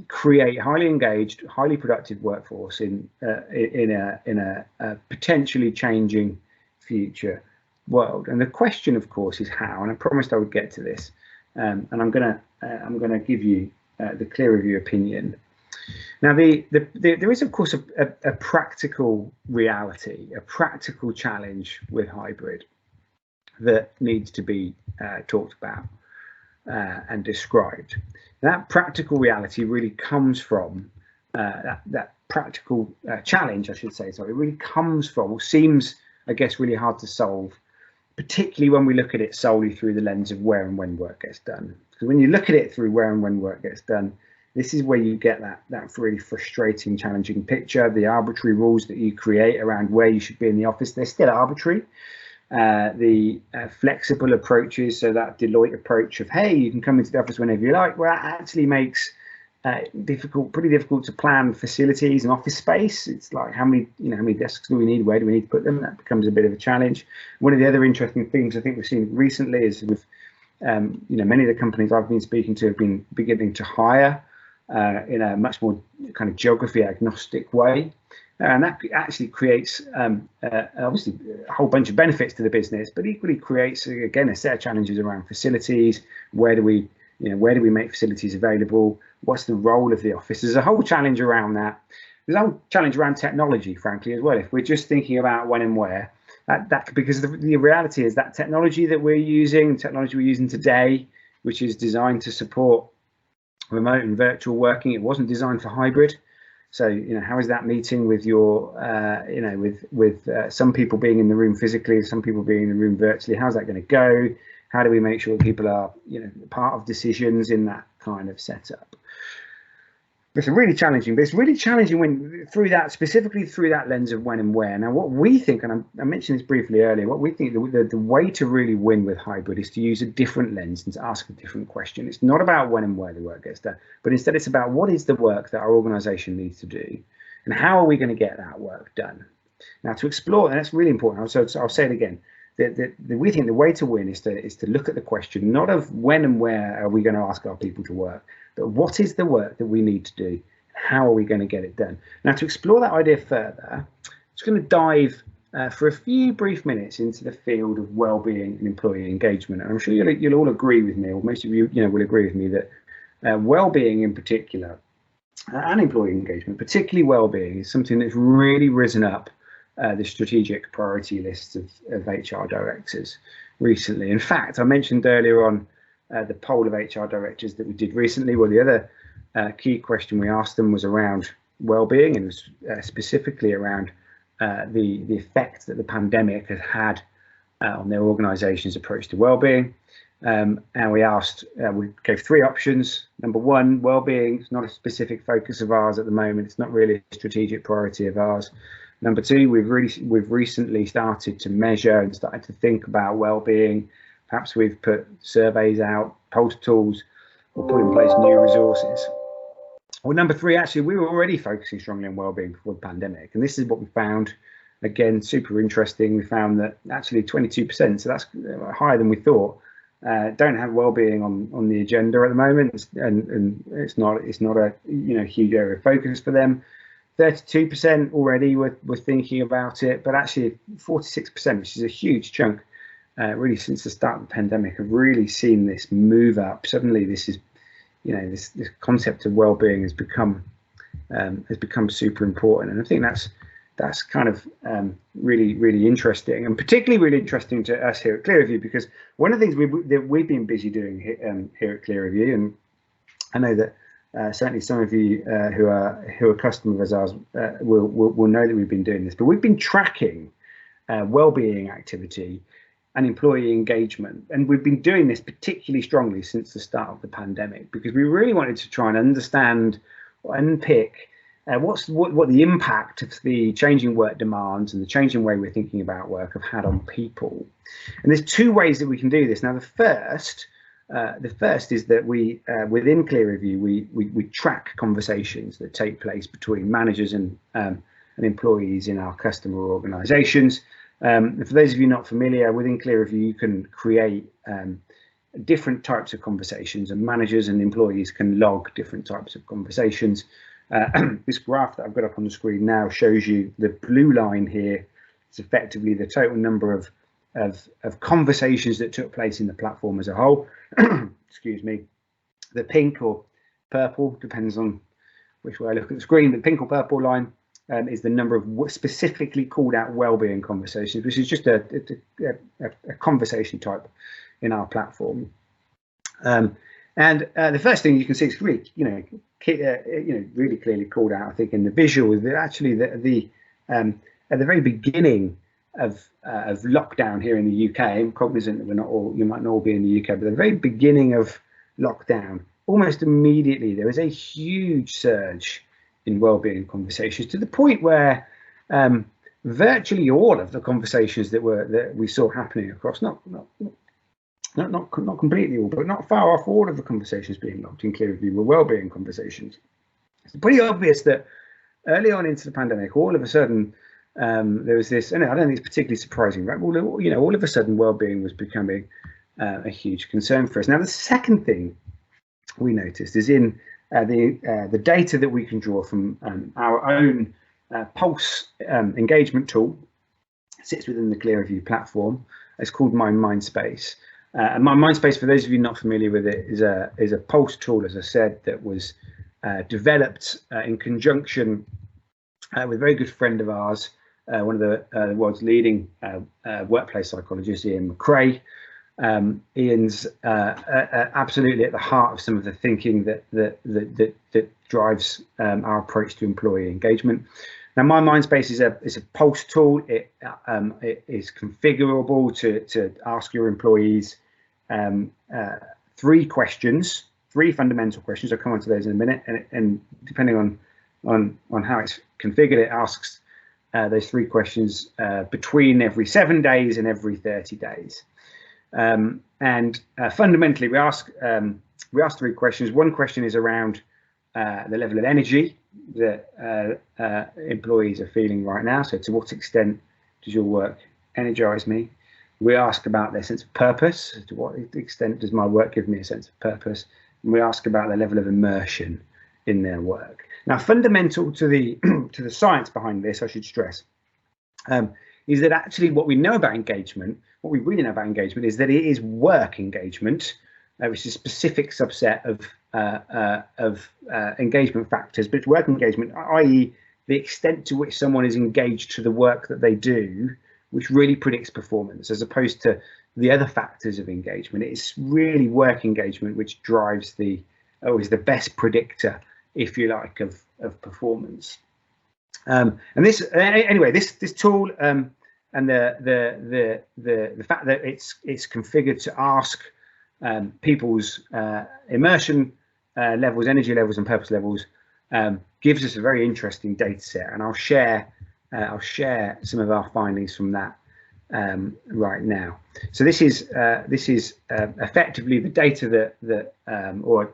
Speaker 1: create highly engaged, highly productive workforce in a potentially changing future world. And the question, of course, is how. And I promised I would get to this. And I'm gonna give you the clear review opinion. Now, there is, of course, a practical reality, a practical challenge with hybrid that needs to be talked about and described. That practical reality really comes from that practical challenge, I should say. Sorry, it really comes from, or seems, I guess, really hard to solve, particularly when we look at it solely through the lens of where and when work gets done. Because when you look at it through where and when work gets done, this is where you get that really frustrating, challenging picture. The arbitrary rules that you create around where you should be in the office, they're still arbitrary. The flexible approaches, so that Deloitte approach of, hey, you can come into the office whenever you like, well, that actually makes pretty difficult to plan facilities and office space. It's like, how many desks do we need? Where do we need to put them? That becomes a bit of a challenge. One of the other interesting things I think we've seen recently is with many of the companies I've been speaking to have been beginning to hire in a much more kind of geography agnostic way. And that actually creates obviously a whole bunch of benefits to the business, but equally creates, again, a set of challenges around facilities. Where do we make facilities available? What's the role of the office? There's a whole challenge around that. There's a whole challenge around technology, frankly, as well. If we're just thinking about when and where, because the reality is that technology we're using today, which is designed to support remote and virtual working, it wasn't designed for hybrid. So, how is that meeting with your, with some people being in the room physically, some people being in the room virtually? How's that going to go? How do we make sure people are, part of decisions in that kind of setup? It's really challenging, but it's really challenging when specifically through that lens of when and where. Now, what we think, and I mentioned this briefly earlier, what we think the way to really win with hybrid is to use a different lens and to ask a different question. It's not about when and where the work gets done, but instead it's about what is the work that our organization needs to do, and how are we going to get that work done. Now, to explore, and that's really important, so I'll say it again, we think the way to win is to look at the question, not of when and where are we going to ask our people to work, but what is the work that we need to do? How are we going to get it done? Now, to explore that idea further, I'm just going to dive for a few brief minutes into the field of well-being and employee engagement. And I'm sure you'll all agree with me, or most of you, will agree with me that well-being in particular and employee engagement, particularly well-being, is something that's really risen up the strategic priority lists of HR directors recently. In fact, I mentioned earlier on the poll of HR directors that we did recently. Well, the other key question we asked them was around well-being, and it was specifically around the effect that the pandemic has had on their organisation's approach to well-being. And we gave three options. Number one, well-being is not a specific focus of ours at the moment. It's not really a strategic priority of ours. Number two, we've recently started to measure and started to think about well-being. Perhaps we've put surveys out, post tools, or put in place new resources. Well, number three, actually, we were already focusing strongly on well-being before the pandemic, and this is what we found. Again, super interesting. We found that actually 22%, so that's higher than we thought, don't have well-being on the agenda at the moment, and it's not a huge area of focus for them. 32% already were thinking about it, but actually 46%, which is a huge chunk, really since the start of the pandemic, have really seen this move up. Suddenly, this is, this concept of well-being has become super important, and I think that's kind of really interesting, and particularly really interesting to us here at Clearview, because one of the things we've been busy doing here at Clearview, and I know that certainly some of you who are customers of ours will know that we've been doing this, but we've been tracking well-being activity and employee engagement, and we've been doing this particularly strongly since the start of the pandemic, because we really wanted to try and understand or unpick what the impact of the changing work demands and the changing way we're thinking about work have had on people. And there's two ways that we can do this. Now, the first is that we within Clearview we track conversations that take place between managers and employees in our customer organisations. For those of you not familiar, within Clearview you can create different types of conversations, and managers and employees can log different types of conversations. This graph that I've got up on the screen now shows you the blue line here. It's effectively the total number of conversations that took place in the platform as a whole. Excuse me. The pink or purple, depends on which way I look at the screen, the pink or purple line is the number of specifically called out well-being conversations, which is just a conversation type in our platform. And the first thing you can see is really, really clearly called out, I think, in the visual, is that actually at the very beginning of lockdown here in the UK, I'm cognizant that you might not all be in the UK, but at the very beginning of lockdown, almost immediately there was a huge surge in wellbeing conversations, to the point where virtually all of the conversations that we saw happening across, not completely all, but not far off all of the conversations being logged in Clearview were wellbeing conversations. It's pretty obvious that early on into the pandemic, all of a sudden there was this, and I don't think it's particularly surprising, right? All of a sudden wellbeing was becoming a huge concern for us. Now, the second thing we noticed is in the data that we can draw from our own pulse engagement tool. It sits within the Clearview platform. It's called My Mindspace. And My Mindspace, for those of you not familiar with it, is a pulse tool, as I said, that was developed in conjunction with a very good friend of ours, one of the world's leading workplace psychologists, Ian McRae. Ian's absolutely at the heart of some of the thinking that drives our approach to employee engagement. Now, My Mindspace is a pulse tool. It is configurable to ask your employees 3 questions, 3 fundamental questions. I'll come on to those in a minute, and depending on how it's configured, it asks those 3 questions between every 7 days and every 30 days. Fundamentally, we ask 3 questions. One question is around the level of energy that employees are feeling right now. So, to what extent does your work energize me? We ask about their sense of purpose. To what extent does my work give me a sense of purpose? And we ask about the level of immersion in their work. Now, fundamental to the science behind this, I should stress, is that actually what we know about engagement, what we really know about engagement, is that it is work engagement, which is a specific subset of engagement factors, but it's work engagement, i.e. the extent to which someone is engaged to the work that they do, which really predicts performance, as opposed to the other factors of engagement. It's really work engagement which drives is the best predictor, if you like, of performance. And this tool and the fact that it's configured to ask people's immersion levels, energy levels, and purpose levels gives us a very interesting data set, and I'll share some of our findings from that right now. So this is effectively the data or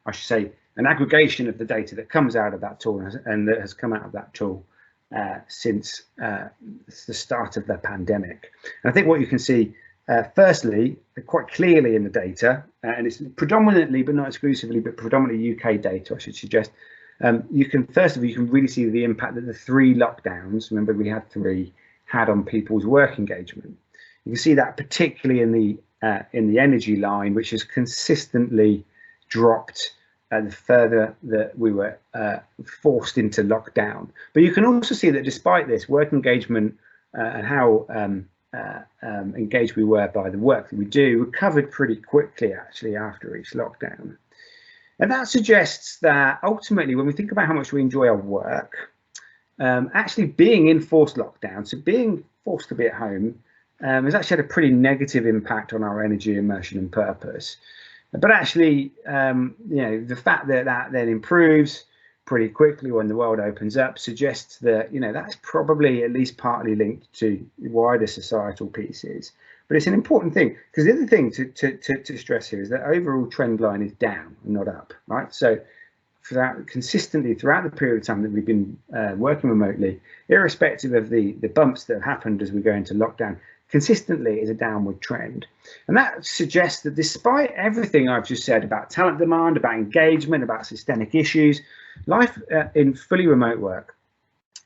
Speaker 1: I should say, an aggregation of the data that comes out of that tool and that has come out of that tool since the start of the pandemic. And I think what you can see, firstly, quite clearly in the data, and it's predominantly, but not exclusively, but predominantly UK data, I should suggest. You can really see the impact that the 3 lockdowns, remember we had 3, had on people's work engagement. You can see that particularly in the energy line, which has consistently dropped the further that we were forced into lockdown. But you can also see that despite this, work engagement and how engaged we were by the work that we do recovered pretty quickly, actually, after each lockdown. And that suggests that ultimately, when we think about how much we enjoy our work, actually being in forced lockdown, so being forced to be at home, has actually had a pretty negative impact on our energy, immersion, and purpose. But actually, the fact that that then improves pretty quickly when the world opens up suggests that, that's probably at least partly linked to wider societal pieces. But it's an important thing, because the other thing to stress here is that overall trend line is down and not up, right? So consistently throughout the period of time that we've been working remotely, irrespective of the bumps that have happened as we go into lockdown, consistently is a downward trend. And that suggests that despite everything I've just said about talent demand, about engagement, about systemic issues, life in fully remote work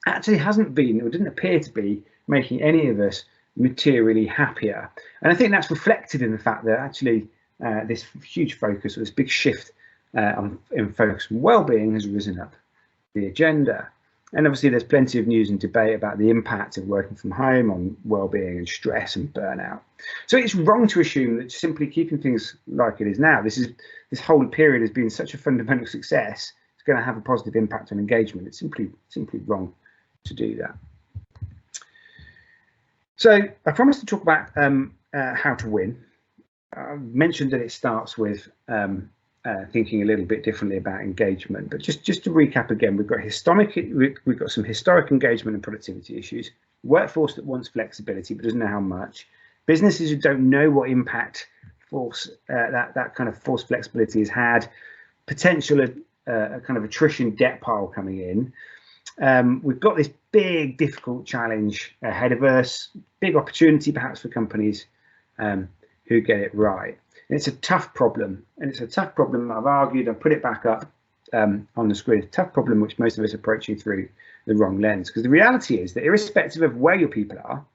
Speaker 1: actually hasn't been, or didn't appear to be, making any of us materially happier. And I think that's reflected in the fact that actually this huge focus, or this big shift in focus on well-being, has risen up the agenda. And obviously there's plenty of news and debate about the impact of working from home on well-being and stress and burnout. So it's wrong to assume that simply keeping things like it is now, this whole period has been such a fundamental success, it's going to have a positive impact on engagement. It's simply wrong to do that. So I promised to talk about how to win. I mentioned that it starts with thinking a little bit differently about engagement, but just to recap again, we've got some historic engagement and productivity issues, workforce that wants flexibility but doesn't know how much, businesses who don't know what impact that kind of forced flexibility has had, potential a kind of attrition debt pile coming in. We've got this big difficult challenge ahead of us, big opportunity perhaps for companies who get it right. And it's a tough problem, and it's a tough problem. I've argued, I've put it back up on the screen. It's a tough problem which most of us are approaching through the wrong lens. Because the reality is that irrespective of where your people are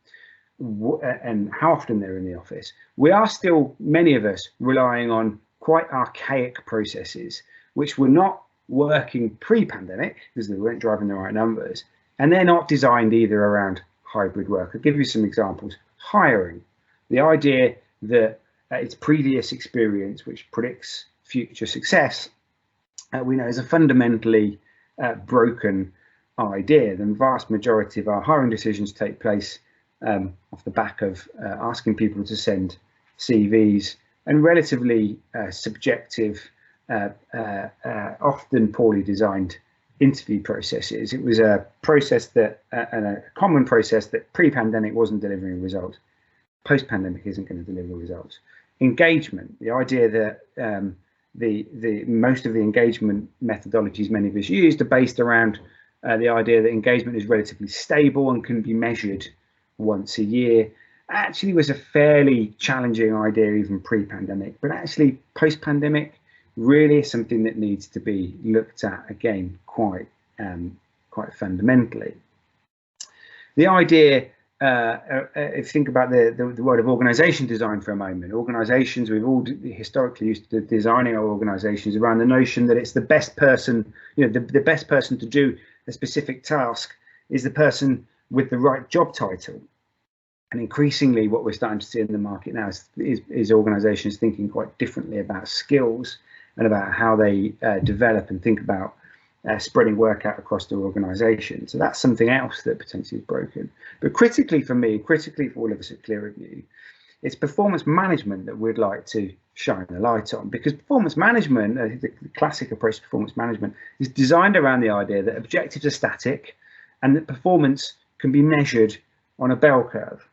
Speaker 1: and how often they're in the office, we are still, many of us, relying on quite archaic processes which were not working pre-pandemic because they weren't driving the right numbers, and they're not designed either around hybrid work. I'll give you some examples. Hiring, the idea that its previous experience, which predicts future success, we know is a fundamentally broken idea. The vast majority of our hiring decisions take place off the back of asking people to send CVs and relatively subjective, often poorly designed interview processes. It was a process that, and a common process that pre-pandemic wasn't delivering results. Post-pandemic isn't going to deliver results. Engagement, the idea that the most of the engagement methodologies many of us used are based around the idea that engagement is relatively stable and can be measured once a year, actually was a fairly challenging idea even pre-pandemic, but actually post-pandemic really is something that needs to be looked at again quite fundamentally. The idea, if you think about the word of organization design for a moment, organizations, we've all historically used to designing our organizations around the notion that it's the best person, the best person to do a specific task is the person with the right job title. And increasingly what we're starting to see in the market now is organizations thinking quite differently about skills and about how they develop and think about spreading work out across their organization. So that's something else that potentially is broken. But critically for me, critically for all of us at ClearReview, it's performance management that we'd like to shine a light on, because performance management, the classic approach to performance management, is designed around the idea that objectives are static and that performance can be measured on a bell curve.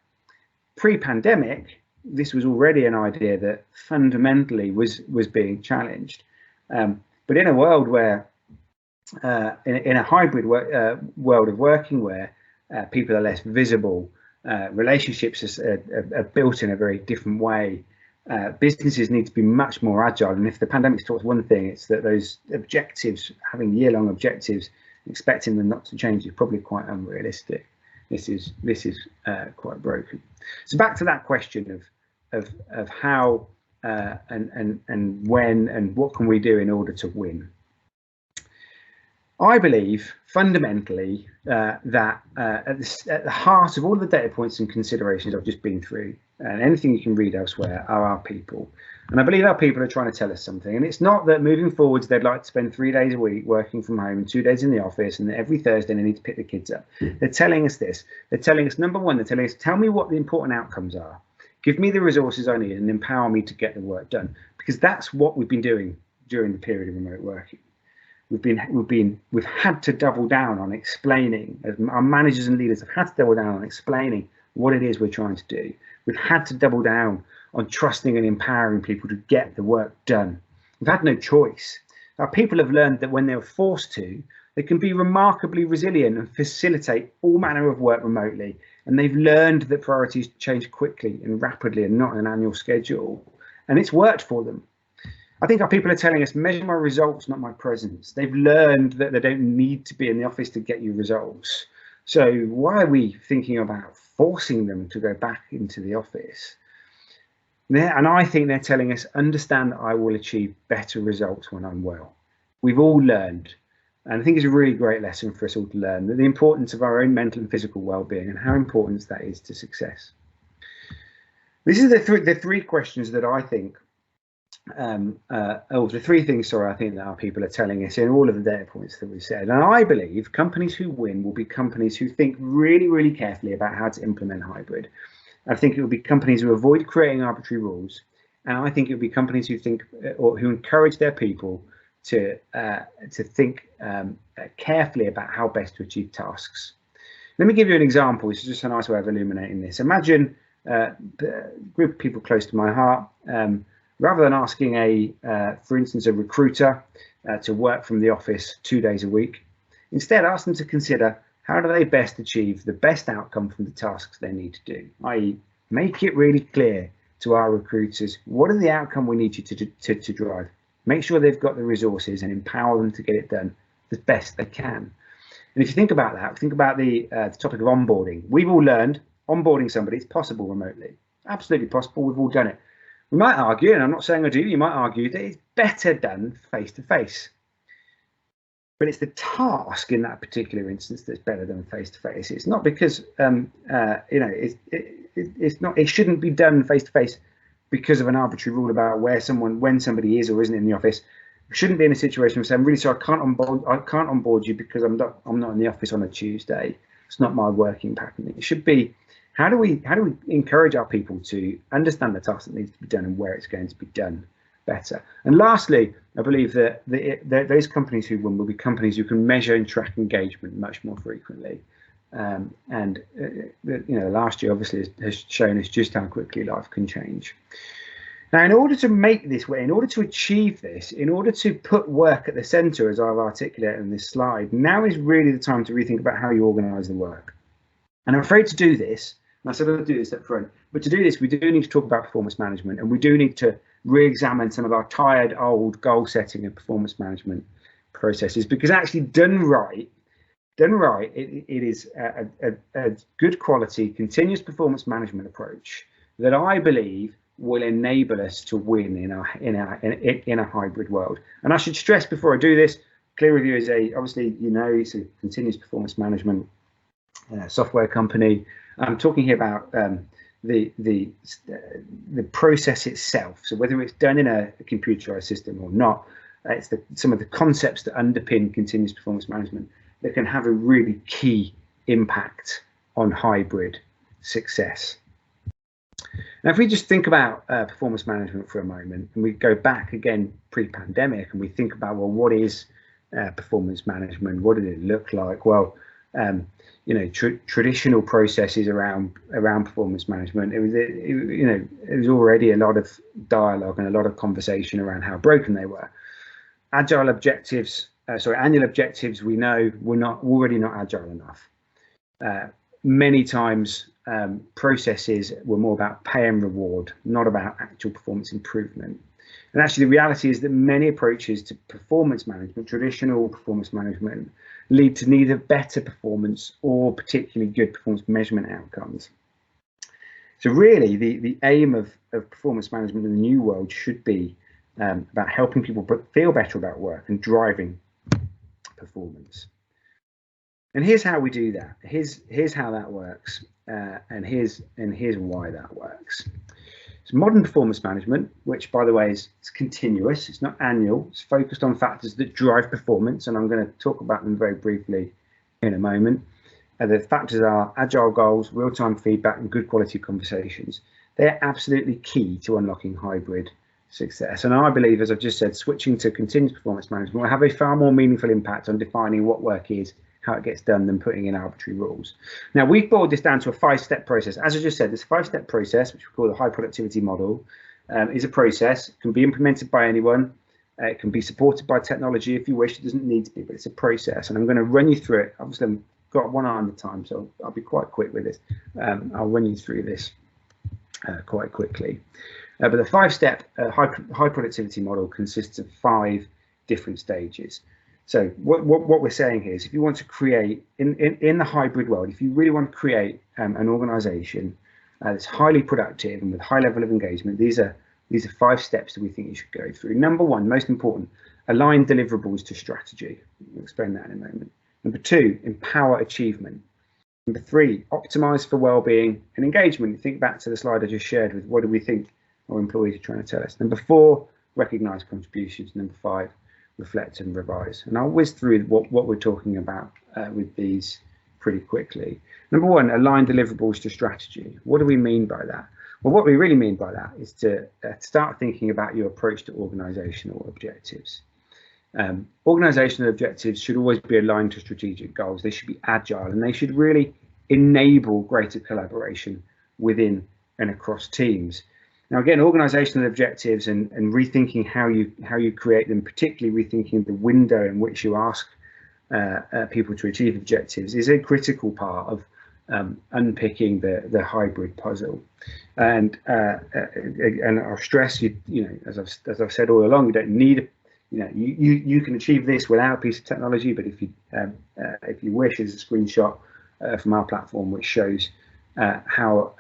Speaker 1: Pre-pandemic, this was already an idea that fundamentally was being challenged. But in a world where, in a hybrid world of working where people are less visible, relationships are built in a very different way, businesses need to be much more agile. And if the pandemic's taught us one thing, it's that those objectives, having year-long objectives, expecting them not to change is probably quite unrealistic. This is quite broken. So back to that question of how and when and what can we do in order to win. I believe fundamentally that at the heart of all the data points and considerations I've just been through, and anything you can read elsewhere, are our people. And I believe our people are trying to tell us something. And it's not that moving forwards they'd like to spend 3 days a week working from home and 2 days in the office, and that every Thursday they need to pick the kids up. They're telling us this. They're telling us, number one, they're telling us, tell me what the important outcomes are. Give me the resources I need and empower me to get the work done. Because that's what we've been doing during the period of remote working. We've had to double down on explaining, as our managers and leaders have had to double down on explaining what it is we're trying to do. We've had to double down on trusting and empowering people to get the work done. We've had no choice. Our people have learned that when they're forced to, they can be remarkably resilient and facilitate all manner of work remotely. And they've learned that priorities change quickly and rapidly and not on an annual schedule. And it's worked for them. I think our people are telling us, measure my results, not my presence. They've learned that they don't need to be in the office to get you results. So why are we thinking about forcing them to go back into the office? And I think they're telling us, understand that I will achieve better results when I'm well. We've all learned, and I think it's a really great lesson for us all to learn, that the importance of our own mental and physical well-being and how important that is to success. This is the three questions that I think, the three things, sorry, I think that our people are telling us in all of the data points that we've said. And I believe companies who win will be companies who think really, really carefully about how to implement hybrid. I think it will be companies who avoid creating arbitrary rules, and I think it will be companies who think or who encourage their people to think carefully about how best to achieve tasks. Let me give you an example. It's just a nice way of illuminating this. Imagine a group of people close to my heart. Rather than asking for instance, a recruiter to work from the office 2 days a week, instead ask them to consider how do they best achieve the best outcome from the tasks they need to do, i.e. make it really clear to our recruiters, what are the outcome we need you to drive? Make sure they've got the resources and empower them to get it done the best they can. And if you think about that, think about the topic of onboarding. We've all learned onboarding somebody is possible remotely. Absolutely possible. We've all done it. We might argue, and I'm not saying I do, you might argue that it's better done face to face. But it's the task in that particular instance that's better than face to face. It's not because it's not. It shouldn't be done face to face because of an arbitrary rule about when somebody is or isn't in the office. We shouldn't be in a situation where saying, "I'm really sorry, I can't onboard you because I'm not in the office on a Tuesday. It's not my working pattern." It should be, how do we encourage our people to understand the task that needs to be done and where it's going to be done better? And lastly, I believe that those companies who win will be companies who can measure and track engagement much more frequently. Last year obviously has shown us just how quickly life can change. Now, in order to make this way, in order to achieve this, in order to put work at the centre, as I've articulated in this slide, now is really the time to rethink about how you organise the work. And I'm afraid to do this, and I said I'll do this up front, but to do this, we do need to talk about performance management, and we do need to re-examine some of our tired, old goal setting and performance management processes, because actually done right, it is a good quality continuous performance management approach that I believe will enable us to win in a hybrid world. And I should stress before I do this, Clearview is it's a continuous performance management software company. I'm talking here about the process itself. So whether it's done in a computerized system or not, it's some of the concepts that underpin continuous performance management that can have a really key impact on hybrid success. Now, if we just think about performance management for a moment, and we go back again pre-pandemic, and we think about, well, what is performance management? What did it look like? Well, traditional processes around performance management. It was already a lot of dialogue and a lot of conversation around how broken they were. Annual objectives, we know were already not agile enough. Many times, processes were more about pay and reward, not about actual performance improvement. And actually, the reality is that many approaches to performance management, traditional performance management, lead to neither better performance or particularly good performance measurement outcomes. So really, the aim of performance management in the new world should be about helping people feel better about work and driving performance. And here's how we do that. Here's how that works, and here's why that works. It's modern performance management, which, by the way, is continuous. It's not annual. It's focused on factors that drive performance, and I'm going to talk about them very briefly in a moment. The factors are agile goals, real-time feedback, and good quality conversations. They're absolutely key to unlocking hybrid success. And I believe, as I've just said, switching to continuous performance management will have a far more meaningful impact on defining what work is, how it gets done, than putting in arbitrary rules. Now, we've boiled this down to a 5-step process. As I just said, this 5-step process, which we call the high productivity model, is a process. It can be implemented by anyone. It can be supported by technology if you wish. It doesn't need to be, but it's a process. And I'm going to run you through it. Obviously, I've got one eye on the time, so I'll be quite quick with this. I'll run you through this quite quickly. But the 5-step high productivity model consists of 5 different stages. So what we're saying here is, if you want to create in the hybrid world, if you really want to create an organization that's highly productive and with high level of engagement, these are 5 steps that we think you should go through. Number 1, most important, align deliverables to strategy. I'll explain that in a moment. Number 2, empower achievement. Number 3, optimize for well-being and engagement. Think back to the slide I just shared with what do we think our employees are trying to tell us. Number 4, recognize contributions. Number 5, reflect and revise. And I'll whiz through what we're talking about with these pretty quickly. Number 1, align deliverables to strategy. What do we mean by that? Well, what we really mean by that is to start thinking about your approach to organizational objectives. Organizational objectives should always be aligned to strategic goals. They should be agile, and they should really enable greater collaboration within and across teams. Now, again, organizational objectives and rethinking how you create them, particularly rethinking the window in which you ask people to achieve objectives, is a critical part of unpicking the hybrid puzzle. And I'll stress, as I've said all along, you you can achieve this without a piece of technology, but if you wish, there's a screenshot from our platform which shows how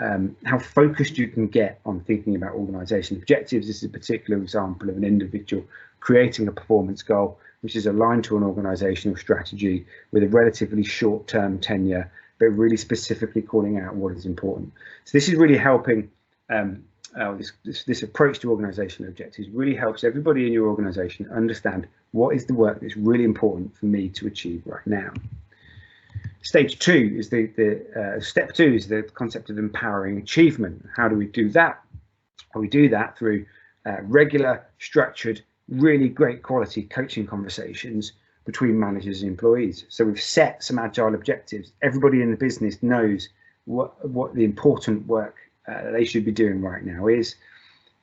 Speaker 1: focused you can get on thinking about organisation objectives. This is a particular example of an individual creating a performance goal which is aligned to an organisational strategy with a relatively short-term tenure, but really specifically calling out what is important. So this is really helping. This approach to organisational objectives really helps everybody in your organisation understand what is the work that's really important for me to achieve right now. Stage two is step two is the concept of empowering achievement. How do we do that? Well, we do that through regular, structured, really great quality coaching conversations between managers and employees. So we've set some agile objectives. Everybody in the business knows what the important work they should be doing right now is.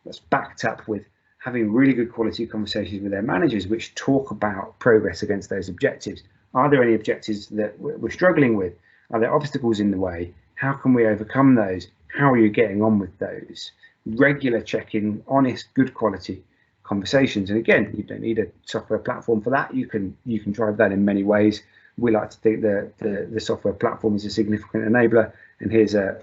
Speaker 1: That's backed up with having really good quality conversations with their managers which talk about progress against those objectives. Are there any objectives that we're struggling with? Are there obstacles in the way? How can we overcome those? How are you getting on with those? Regular check-in, honest, good quality conversations. And again, you don't need a software platform for that. You can drive that in many ways. We like to think that the software platform is a significant enabler. And here's a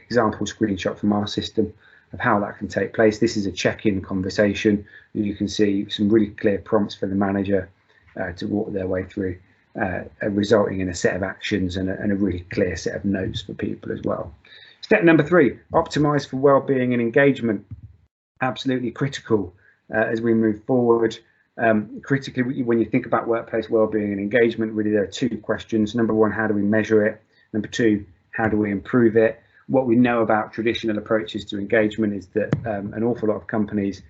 Speaker 1: example screenshot from our system of how that can take place. This is a check-in conversation. You can see some really clear prompts for the manager to walk their way through, resulting in a set of actions and a really clear set of notes for people as well. Step number 3, optimize for well-being and engagement. Absolutely critical as we move forward. Critically, when you think about workplace well-being and engagement, really there are 2 questions. Number 1, how do we measure it? Number 2, how do we improve it? What we know about traditional approaches to engagement is that an awful lot of companies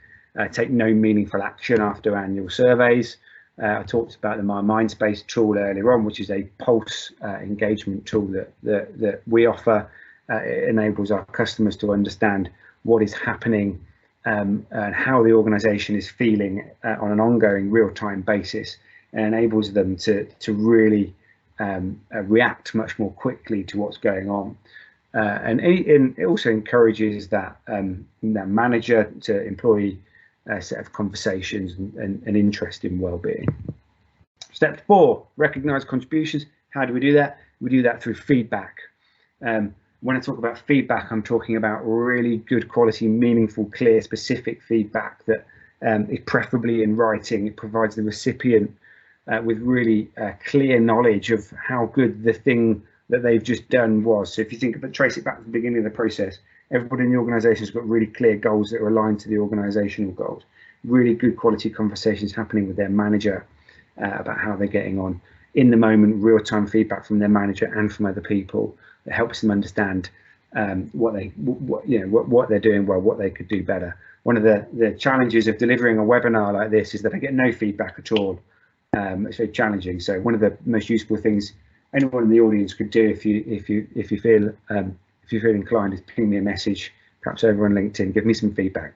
Speaker 1: take no meaningful action after annual surveys. I talked about the My Mindspace tool earlier on, which is a pulse engagement tool that we offer. It enables our customers to understand what is happening and how the organisation is feeling on an ongoing real-time basis, and enables them to really react much more quickly to what's going on. And it also encourages that manager to employee set of conversations and interest in well-being. Step 4, recognise contributions. How do we do that? We do that through feedback. When I talk about feedback, I'm talking about really good quality, meaningful, clear, specific feedback that is preferably in writing. It provides the recipient with really clear knowledge of how good the thing that they've just done was. So if you think about, trace it back to the beginning of the process, everybody in the organisation has got really clear goals that are aligned to the organisational goals. Really good quality conversations happening with their manager about how they're getting on. In the moment, real-time feedback from their manager and from other people that helps them understand what they're doing well, what they could do better. One of the challenges of delivering a webinar like this is that I get no feedback at all. It's very challenging. So one of the most useful things anyone in the audience could do, if you feel inclined, is ping me a message, perhaps over on LinkedIn. Give me some feedback,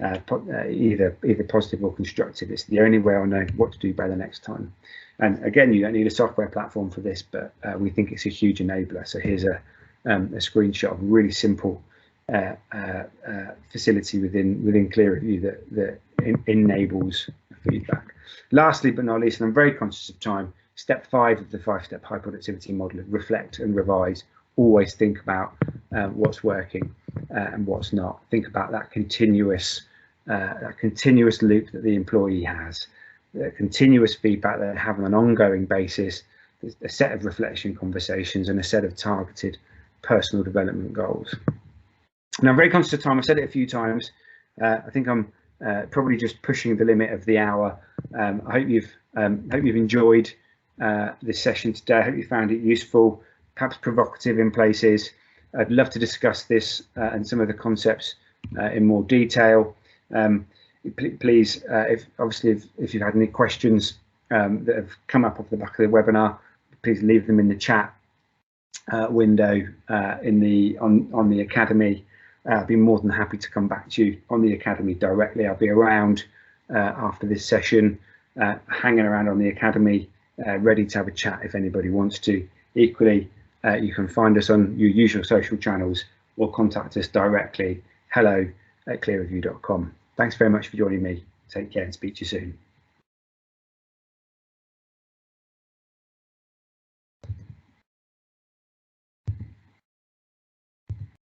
Speaker 1: either positive or constructive. It's the only way I'll know what to do better next time. And again, you don't need a software platform for this, but we think it's a huge enabler. So here's a screenshot of a really simple facility within ClearReview that enables feedback. Lastly but not least, and I'm very conscious of time, step 5 of the 5-step high productivity model is reflect and revise. Always think about what's working and what's not. Think about that continuous loop that the employee has, the continuous feedback that they have on an ongoing basis, a set of reflection conversations, and a set of targeted personal development goals. Now, I'm very conscious of time. I've said it a few times. I think I'm probably just pushing the limit of the hour. I hope you've enjoyed this session today. I hope you found it useful, perhaps provocative in places. I'd love to discuss this and some of the concepts in more detail. Please, if you've had any questions that have come up off the back of the webinar, please leave them in the chat window on the Academy. I'd be more than happy to come back to you on the Academy directly. I'll be around after this session, hanging around on the Academy, ready to have a chat if anybody wants to. Equally, you can find us on your usual social channels or contact us directly, hello@clearreview.com. Thanks very much for joining me. Take care and speak to you soon.